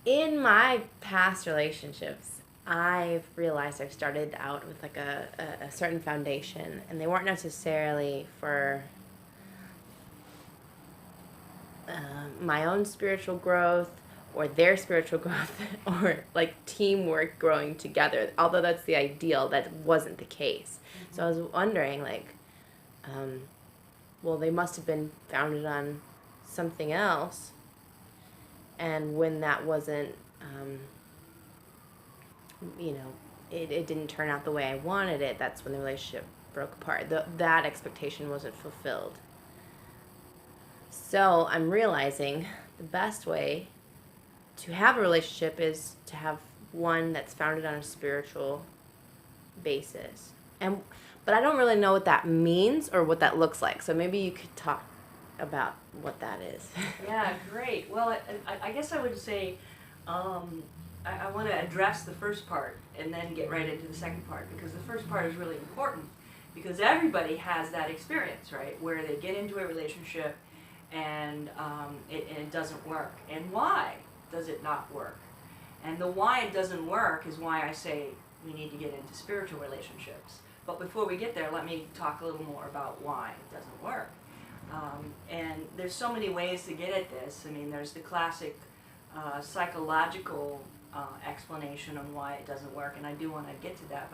In my past relationships, I've realized I've started out with like a certain foundation, and they weren't necessarily for my own spiritual growth or their spiritual growth or like teamwork growing together. Although that's the ideal, that wasn't the case. Mm-hmm. So I was wondering, like, well, they must have been founded on something else. And when that wasn't, it didn't turn out the way I wanted it, that's when the relationship broke apart. That expectation wasn't fulfilled. So I'm realizing the best way to have a relationship is to have one that's founded on a spiritual basis. But I don't really know what that means or what that looks like. So maybe you could talk about what that is. Yeah, great. Well, I guess I would say I want to address the first part and then get right into the second part, because the first part is really important, because everybody has that experience, right, where they get into a relationship and it doesn't work. And why does it not work? And the why it doesn't work is why I say we need to get into spiritual relationships. But before we get there, let me talk a little more about why it doesn't work. And there's so many ways to get at this. I mean, there's the classic psychological explanation on why it doesn't work, and I do want to get to that.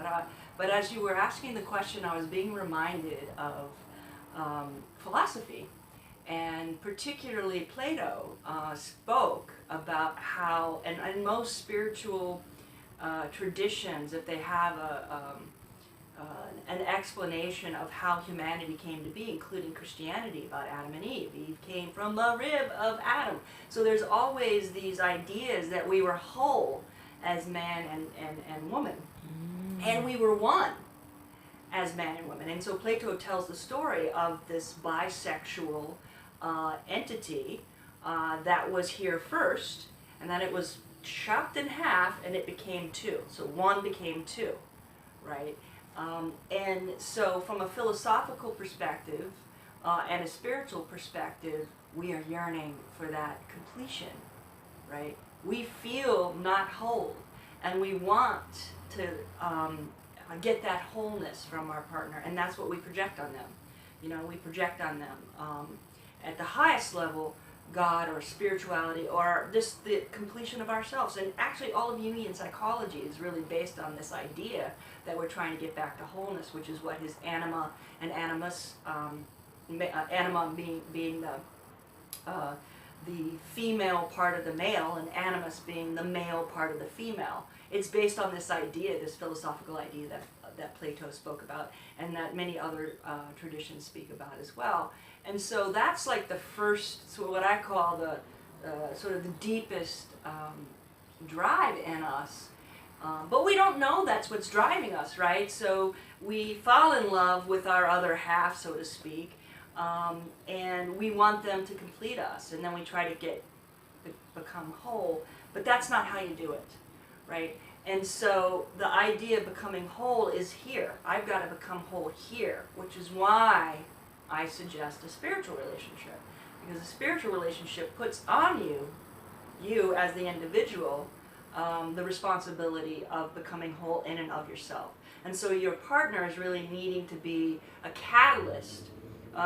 But as you were asking the question, I was being reminded of philosophy, and particularly Plato spoke about how, and most spiritual traditions, if they have an explanation of how humanity came to be, including Christianity, about Adam and Eve. Eve came from the rib of Adam. So there's always these ideas that we were whole as man and woman. And we were one as man and woman. And so Plato tells the story of this bisexual entity that was here first, and then it was chopped in half and it became two. So one became two, right? And so from a philosophical perspective and a spiritual perspective, we are yearning for that completion, right? We feel not whole, and we want to get that wholeness from our partner, and that's what we project on them. You know, we project on them at the highest level, God or spirituality, or just the completion of ourselves. And actually all of Jungian psychology is really based on this idea that we're trying to get back to wholeness, which is what his anima and animus, anima being the female part of the male, and animus being the male part of the female. It's based on this idea, this philosophical idea that Plato spoke about, and that many other traditions speak about as well. And so that's like the first, so what I call the sort of the deepest drive in us. But we don't know that's what's driving us, right? So we fall in love with our other half, so to speak, and we want them to complete us, and then we try to become whole. But that's not how you do it, right? And so the idea of becoming whole is here. I've got to become whole here, which is why I suggest a spiritual relationship. Because a spiritual relationship puts on you as the individual, the responsibility of becoming whole in and of yourself. And so your partner is really needing to be a catalyst.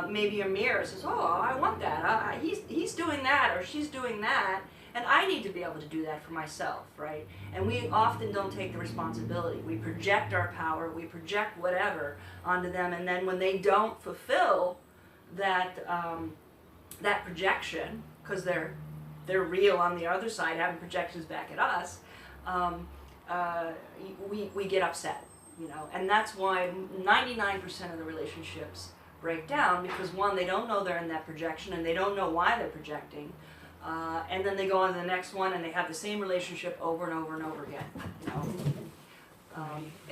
Maybe a mirror says, oh, I want that. He's doing that, or she's doing that, and I need to be able to do that for myself, right? And we often don't take the responsibility. We project our power, we project whatever onto them, and then when they don't fulfill that that projection, because they're real on the other side, having projections back at us, we get upset, you know. And that's why 99% of the relationships break down, because one, they don't know they're in that projection, and they don't know why they're projecting, and then they go on to the next one and they have the same relationship over and over and over again, you know.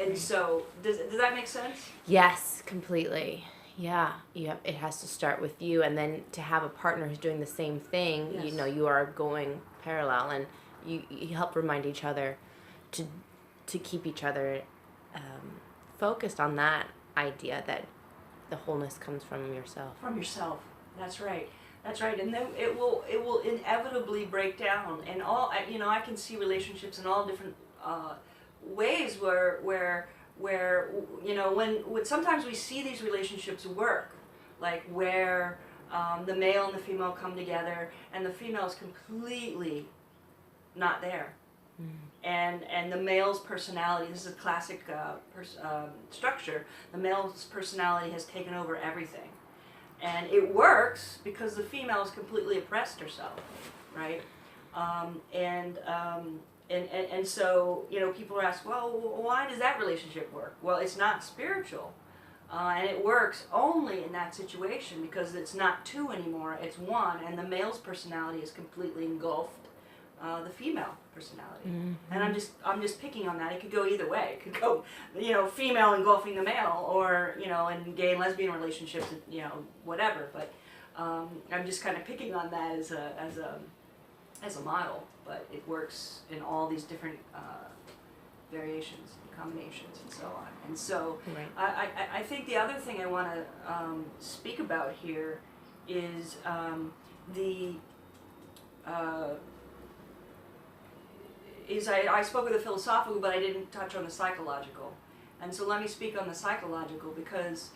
And so does that make sense? Yes, completely. Yeah, it has to start with you, and then to have a partner who's doing the same thing. Yes. You know, you are going parallel, and you help remind each other to keep each other focused on that idea that the wholeness comes from yourself. From yourself, that's right. That's right, and then it will inevitably break down. And all I can see relationships in all different ways where when sometimes we see these relationships work, like where the male and the female come together, and the female is completely not there. And the male's personality, this is a classic structure, the male's personality has taken over everything. And it works because the female has completely oppressed herself, right? And so, people are asked, well, why does that relationship work? Well, it's not spiritual. And it works only in that situation because it's not two anymore, it's one, and the male's personality is completely engulfed the female personality. And I'm just picking on that. It could go either way. It could go, female engulfing the male, or in gay and lesbian relationships, whatever. But I'm just kind of picking on that as a model. But it works in all these different variations and combinations and so on. And so Right. I think the other thing I want to speak about here is I spoke of the philosophical, but I didn't touch on the psychological. And so let me speak on the psychological, because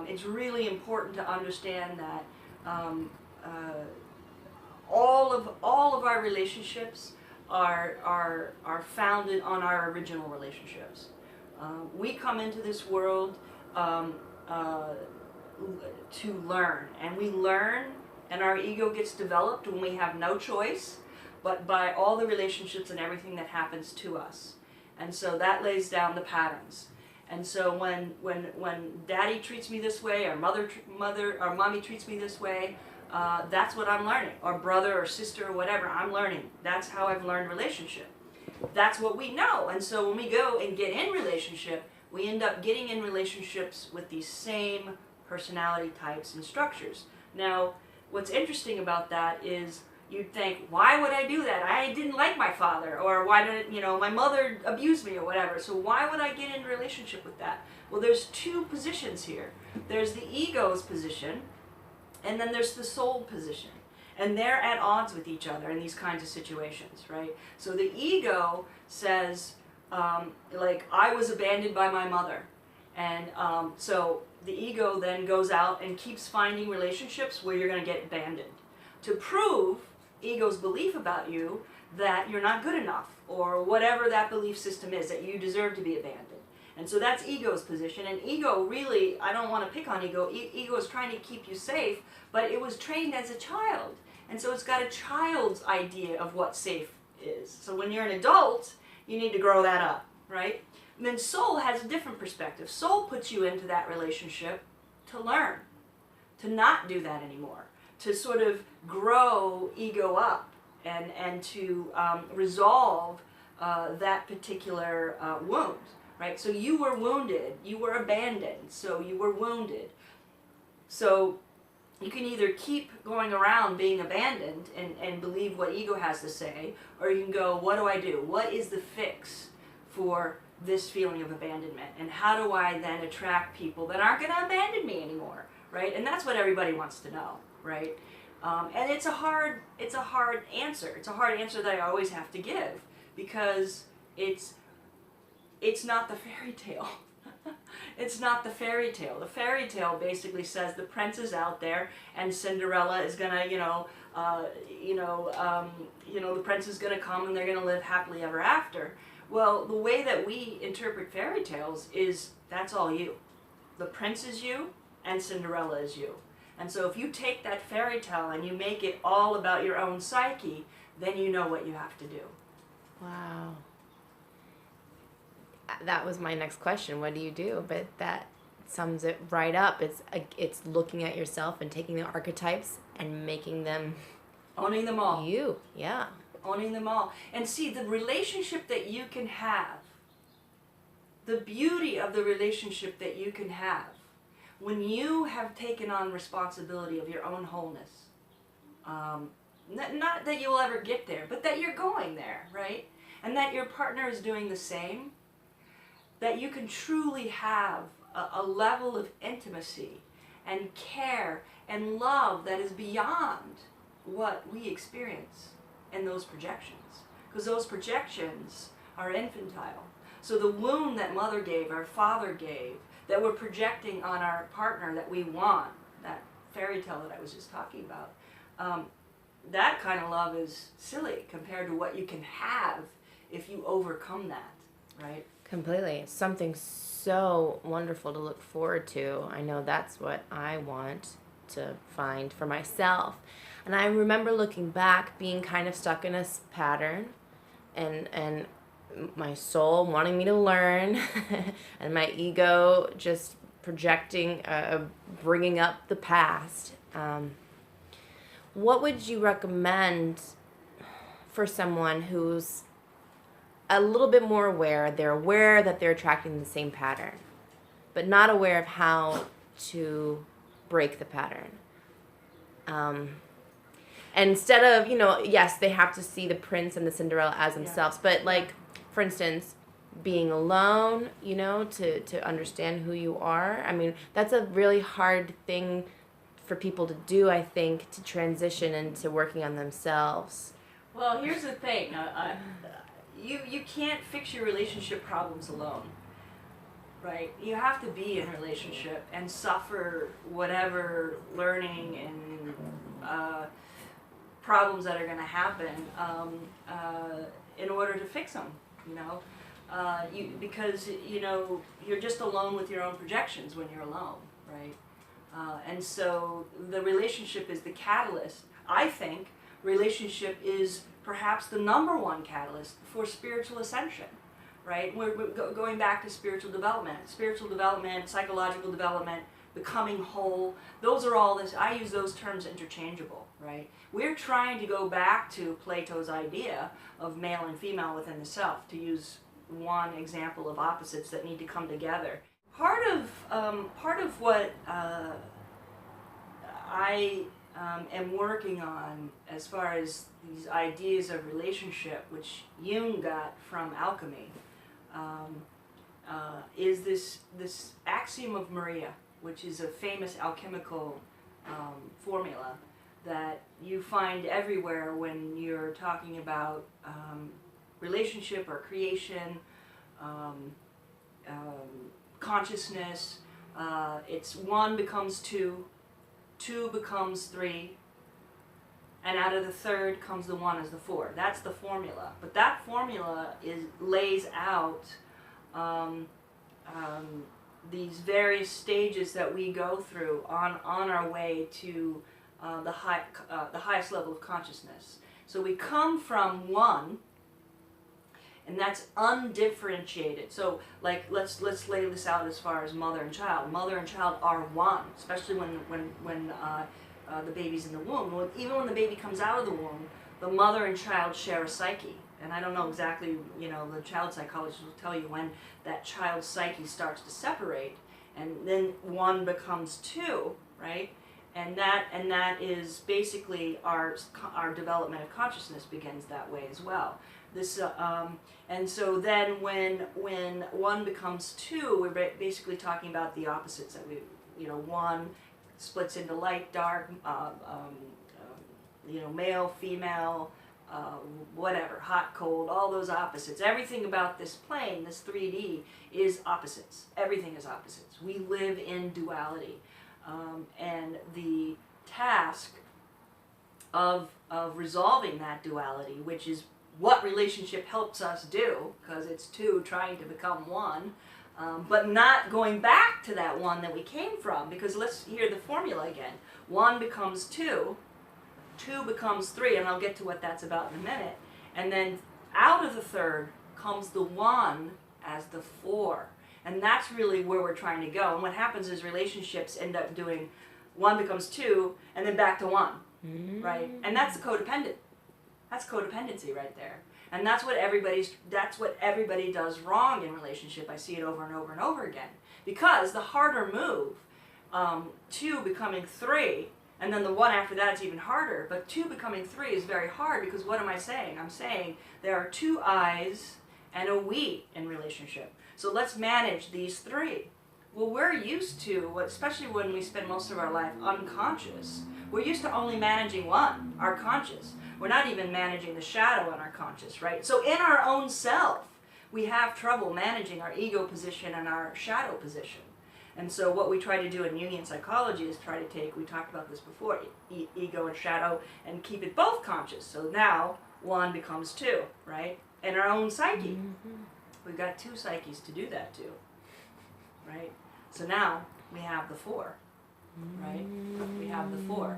it's really important to understand that all of our relationships are founded on our original relationships. We come into this world to learn, and we learn, and our ego gets developed when we have no choice, but by all the relationships and everything that happens to us. And so that lays down the patterns. And so when daddy treats me this way, or mother or mommy treats me this way, that's what I'm learning. Or brother or sister or whatever, I'm learning. That's how I've learned relationship. That's what we know. And so when we go and get in relationship, we end up getting in relationships with these same personality types and structures. Now, what's interesting about that is you'd think, why would I do that? I didn't like my father, or why did my mother abuse me, or whatever. So why would I get in a relationship with that? Well, there's two positions here. There's the ego's position, and then there's the soul position. And they're at odds with each other in these kinds of situations, right? So the ego says, I was abandoned by my mother. And so the ego then goes out and keeps finding relationships where you're going to get abandoned, to prove ego's belief about you that you're not good enough, or whatever that belief system is, that you deserve to be abandoned. And so that's ego's position. And ego really, I don't want to pick on ego, ego is trying to keep you safe, but it was trained as a child. And so it's got a child's idea of what safe is. So when you're an adult, you need to grow that up, right? And then soul has a different perspective. Soul puts you into that relationship to learn, to not do that anymore, to sort of grow ego up and to resolve that particular wound, right? So you were wounded, you were abandoned, so you were wounded. So you can either keep going around being abandoned and believe what ego has to say, or you can go, what do I do? What is the fix for this feeling of abandonment? And how do I then attract people that aren't going to abandon me anymore, right? And that's what everybody wants to know, right? And it's a hard answer. It's a hard answer that I always have to give, because it's not the fairy tale. It's not the fairy tale. The fairy tale basically says the prince is out there and Cinderella is gonna, the prince is gonna come and they're gonna live happily ever after. Well, the way that we interpret fairy tales is that's all you. The prince is you and Cinderella is you. And so if you take that fairy tale and you make it all about your own psyche, then you know what you have to do. Wow. That was my next question. What do you do? But that sums it right up. It's looking at yourself and taking the archetypes and making them Owning them all. you. Yeah. Owning them all. And see, the relationship that you can have, the beauty of the relationship that you can have, when you have taken on responsibility of your own wholeness, not that you'll ever get there, but that you're going there, right? And that your partner is doing the same, that you can truly have a level of intimacy and care and love that is beyond what we experience in those projections. Because those projections are infantile. So the wound that mother gave, our father gave, that we're projecting on our partner that we want, that fairy tale that I was just talking about, that kind of love is silly compared to what you can have if you overcome that, right? Completely. Something so wonderful to look forward to. I know that's what I want to find for myself. And I remember looking back, being kind of stuck in a pattern, and my soul wanting me to learn, and my ego just projecting, bringing up the past. What would you recommend for someone who's a little bit more aware? They're aware that they're attracting the same pattern, but not aware of how to break the pattern. And instead of, yes, they have to see the prince and the Cinderella as themselves, but like, for instance, being alone, to understand who you are. I mean, that's a really hard thing for people to do, I think, to transition into working on themselves. Well, here's the thing. You can't fix your relationship problems alone, right? You have to be in a relationship and suffer whatever learning and problems that are going to happen in order to fix them, because you're just alone with your own projections when you're alone, right? And so the relationship is the catalyst. I think relationship is perhaps the number one catalyst for spiritual ascension, right? We're going back to spiritual development, psychological development, becoming whole. Those are all this. I use those terms interchangeable, right? We're trying to go back to Plato's idea of male and female within the self, to use one example of opposites that need to come together. Part of what I am working on as far as these ideas of relationship, which Jung got from alchemy, is this axiom of Maria, which is a famous alchemical formula that you find everywhere when you're talking about relationship or creation, consciousness. It's 1 becomes 2, 2 becomes 3, and out of the third comes the 1 as the 4. That's the formula. But that formula lays out these various stages that we go through on our way to the highest level of consciousness. So we come from 1, and that's undifferentiated. So, like, let's lay this out as far as mother and child. Mother and child are 1, especially when the baby's in the womb. Even when the baby comes out of the womb, the mother and child share a psyche. And I don't know exactly, the child psychologist will tell you when that child's psyche starts to separate, and then 1 becomes 2, right? And that is basically our development of consciousness begins that way as well. This and so then when 1 becomes 2, we're basically talking about the opposites that 1 splits into light, dark, male, female, whatever, hot, cold, all those opposites. Everything about this plane, this 3D, is opposites. Everything is opposites. We live in duality. And the task of resolving that duality, which is what relationship helps us do, because it's 2 trying to become 1, but not going back to that 1 that we came from, because let's hear the formula again. 1 becomes 2, 2 becomes 3, and I'll get to what that's about in a minute, and then out of the third comes the 1 as the 4. And that's really where we're trying to go. And what happens is relationships end up doing 1 becomes 2, and then back to 1, right? And that's the codependent. That's codependency right there. And that's what everybody does wrong in relationship. I see it over and over and over again. Because the harder move, 2 becoming 3, and then the 1 after that is even harder. But 2 becoming 3 is very hard, because what am I saying? I'm saying there are 2 I's and a we in relationship. So let's manage these 3. Well, we're used to, especially when we spend most of our life unconscious, we're used to only managing one, our conscious. We're not even managing the shadow in our conscious, right? So in our own self, we have trouble managing our ego position and our shadow position. And so what we try to do in Jungian psychology is try to take, we talked about this before, ego and shadow, and keep it both conscious. So now one becomes two, right? In our own psyche. We've got two psyches to do that too, right? So now we have the four, right? We have the four,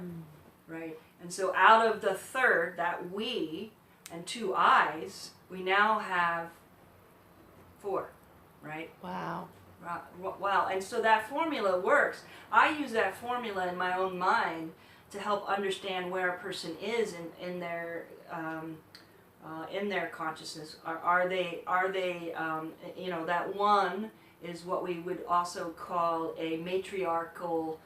right? And so out of the third, that we and two I's, we now have four, right? Wow. Wow. And so that formula works. I use that formula in my own mind to help understand where a person is in their consciousness. Are they you know, that one is what we would also call a matriarchal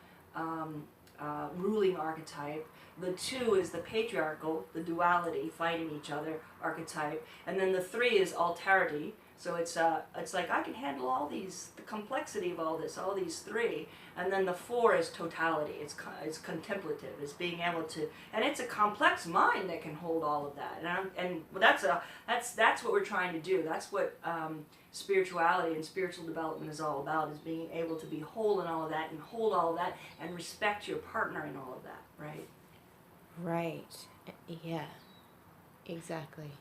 ruling archetype. The two is the patriarchal, the duality, fighting each other archetype. And then the three is alterity. So it's like I can handle all these, the complexity of all this, all these three. And then the four is totality. It's contemplative. It's being able to, and it's a complex mind that can hold all of that. And that's what we're trying to do. That's what spirituality and spiritual development is all about, is being able to be whole in all of that and hold all of that and respect your partner in all of that, right? Right. Yeah. Exactly.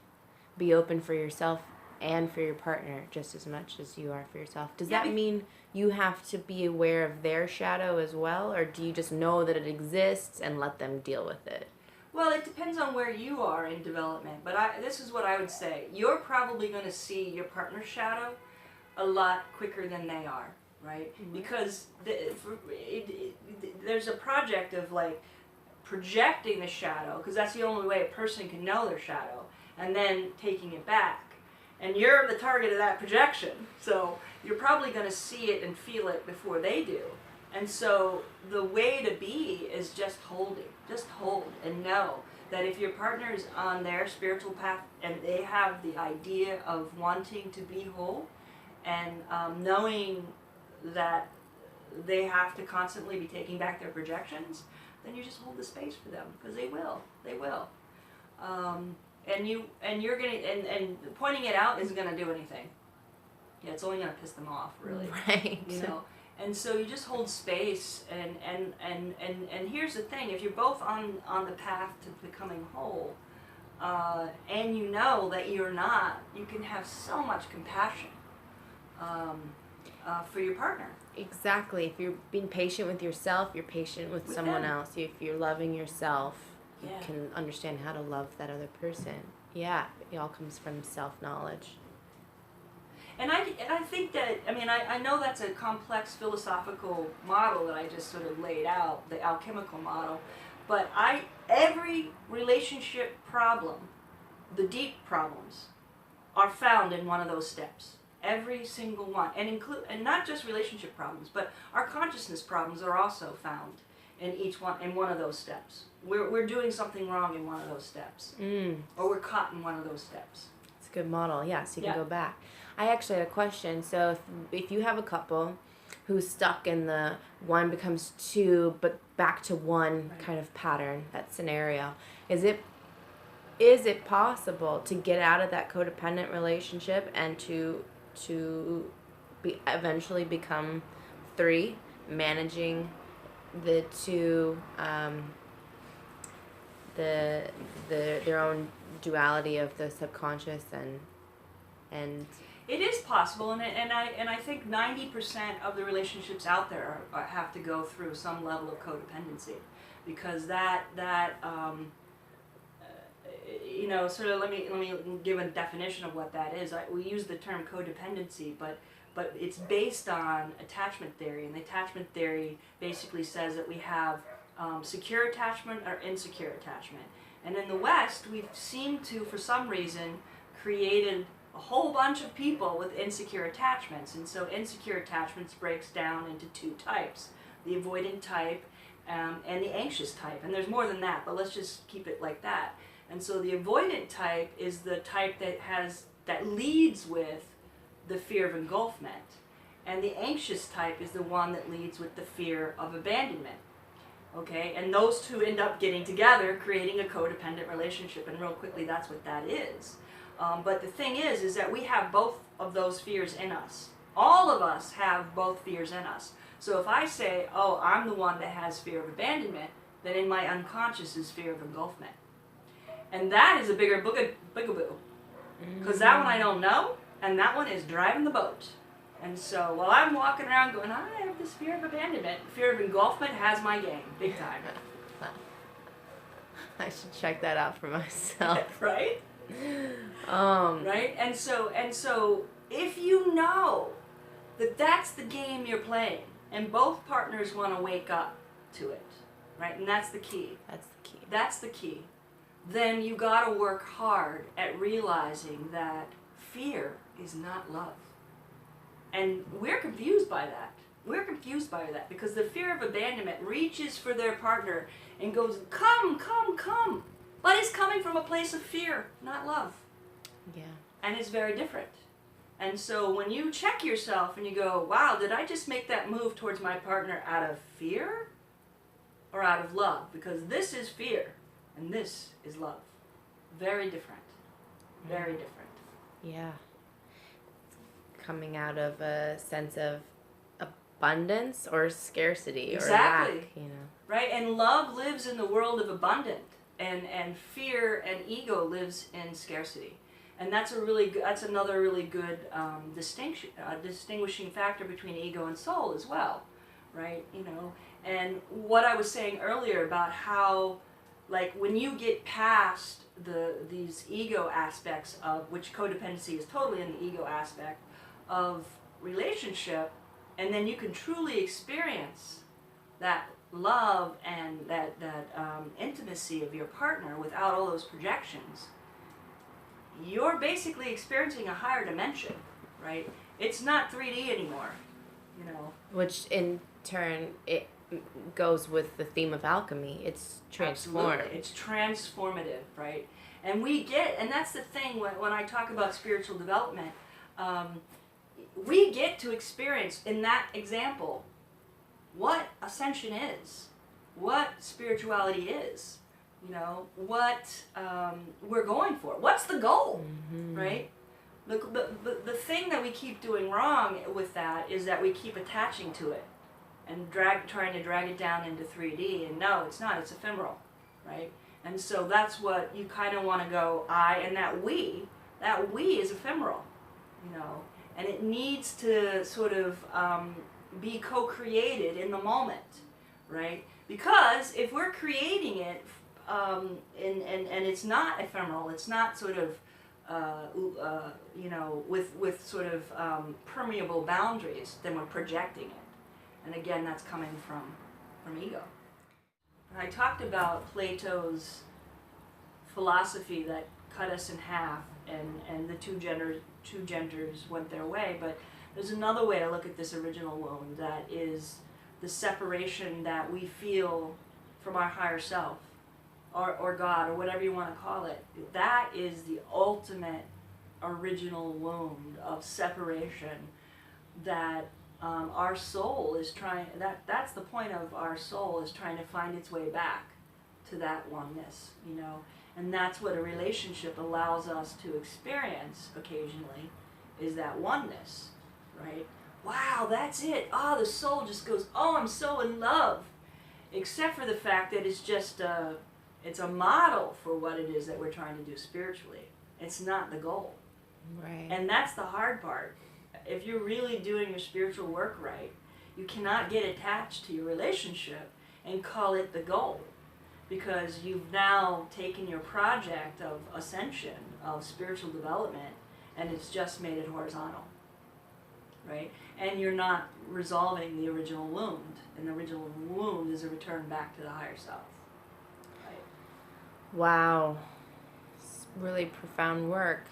Be open for yourself and for your partner just as much as you are for yourself. Does that mean you have to be aware of their shadow as well, or do you just know that it exists and let them deal with it? Well, it depends on where you are in development, but this is what I would say. You're probably going to see your partner's shadow a lot quicker than they are, right? Mm-hmm. Because there's a project of like projecting the shadow, because that's the only way a person can know their shadow, and then taking it back. And you're the target of that projection, so you're probably going to see it and feel it before they do. And so the way to be is just holding. Just hold and know that if your partner is on their spiritual path and they have the idea of wanting to be whole, and knowing that they have to constantly be taking back their projections, then you just hold the space for them, because they will. They will. And you're gonna and pointing it out isn't gonna do anything. Yeah, it's only gonna piss them off, really. Right. You know. And so you just hold space, and here's the thing: if you're both on the path to becoming whole, and you know that you're not, you can have so much compassion for your partner. Exactly. If you're being patient with yourself, you're patient with someone else. If you're loving yourself, you can understand how to love that other person. Yeah, it all comes from self-knowledge. And I think that, I know that's a complex philosophical model that I just sort of laid out, the alchemical model, but every relationship problem, the deep problems, are found in one of those steps. Every single one, and not just relationship problems, but our consciousness problems are also found in one of those steps. We're doing something wrong in one of those steps, or we're caught in one of those steps. It's a good model, yeah. So you can go back. I actually had a question. So if you have a couple who's stuck in the one becomes two, but back to one kind of pattern, that scenario, is it possible to get out of that codependent relationship and to eventually become three, managing the two, their own duality of the subconscious and it is possible, and I think 90% of the relationships out there have to go through some level of codependency, because that sort of let me give a definition of what that is. We use the term codependency, but it's based on attachment theory, and the attachment theory basically says that we have secure attachment or insecure attachment. And in the West, we've seemed to, for some reason, created a whole bunch of people with insecure attachments. And so insecure attachments breaks down into two types: the avoidant type and the anxious type. And there's more than that, but let's just keep it like that. And so the avoidant type is the type that leads with the fear of engulfment. And the anxious type is the one that leads with the fear of abandonment. Okay, and those two end up getting together, creating a codependent relationship, and real quickly, that's what that is. But the thing is that we have both of those fears in us. All of us have both fears in us. So if I say, oh, I'm the one that has fear of abandonment, then in my unconscious is fear of engulfment. And that is a bigger boogaboo. Because that one I don't know, and that one is driving the boat. And so while I'm walking around going, I have this fear of abandonment, fear of engulfment has my game, big time. I should check that out for myself. Right? Right? And so if you know that that's the game you're playing, and both partners want to wake up to it, right? And that's the key. That's the key. That's the key. Then you got to work hard at realizing that fear is not love. And we're confused by that. We're confused by that because the fear of abandonment reaches for their partner and goes, come, come, come. But it's coming from a place of fear, not love. Yeah. And it's very different. And so when you check yourself and you go, wow, did I just make that move towards my partner out of fear or out of love? Because this is fear and this is love. Very different. Very different. Yeah. Coming out of a sense of abundance or scarcity or lack, you know. Right? And love lives in the world of abundant, and fear and ego lives in scarcity. And that's another really good distinguishing factor between ego and soul as well, right? You know, and what I was saying earlier about how, like, when you get past these ego aspects of which codependency is totally in the ego aspect of relationship, and then you can truly experience that love and that intimacy of your partner without all those projections, you're basically experiencing a higher dimension, right? It's not 3D anymore, you know. Which in turn, it goes with the theme of alchemy. It's transformed. Absolutely. It's transformative, right? And that's the thing when I talk about spiritual development, we get to experience in that example what ascension is, what spirituality is, you know, what we're going for. What's the goal, right? The thing that we keep doing wrong with that is that we keep attaching to it and trying to drag it down into 3D. And no, it's not. It's ephemeral, right? And so that's what you kind of want to go, and that we is ephemeral, you know. And it needs to sort of be co-created in the moment, right? Because if we're creating it and it's not ephemeral, it's not sort of, you know, with sort of permeable boundaries, then we're projecting it. And again, that's coming from ego. I talked about Plato's philosophy that cut us in half, and the two genders went their way, but there's another way to look at this original wound, that is the separation that we feel from our higher self, or God, or whatever you want to call it. That is the ultimate original wound of separation that our soul is trying, that's the point of our soul, is trying to find its way back to that oneness, you know. And that's what a relationship allows us to experience occasionally, is that oneness, right? Wow, that's it. Oh, the soul just goes, oh, I'm so in love. Except for the fact that it's just it's a model for what it is that we're trying to do spiritually. It's not the goal. Right. And that's the hard part. If you're really doing your spiritual work right, you cannot get attached to your relationship and call it the goal. Because you've now taken your project of ascension, of spiritual development, and it's just made it horizontal, right? And you're not resolving the original wound, and the original wound is a return back to the higher self, right? Wow. It's really profound work.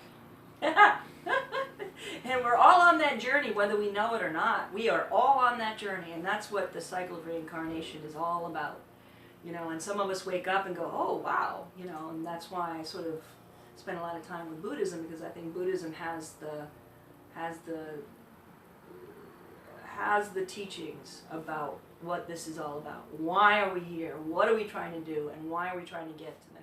And we're all on that journey, whether we know it or not. We are all on that journey, and that's what the cycle of reincarnation is all about. You know, and some of us wake up and go, oh, wow, you know, and that's why I sort of spend a lot of time with Buddhism, because I think Buddhism has the has the teachings about what this is all about. Why are we here? What are we trying to do? And why are we trying to get to that?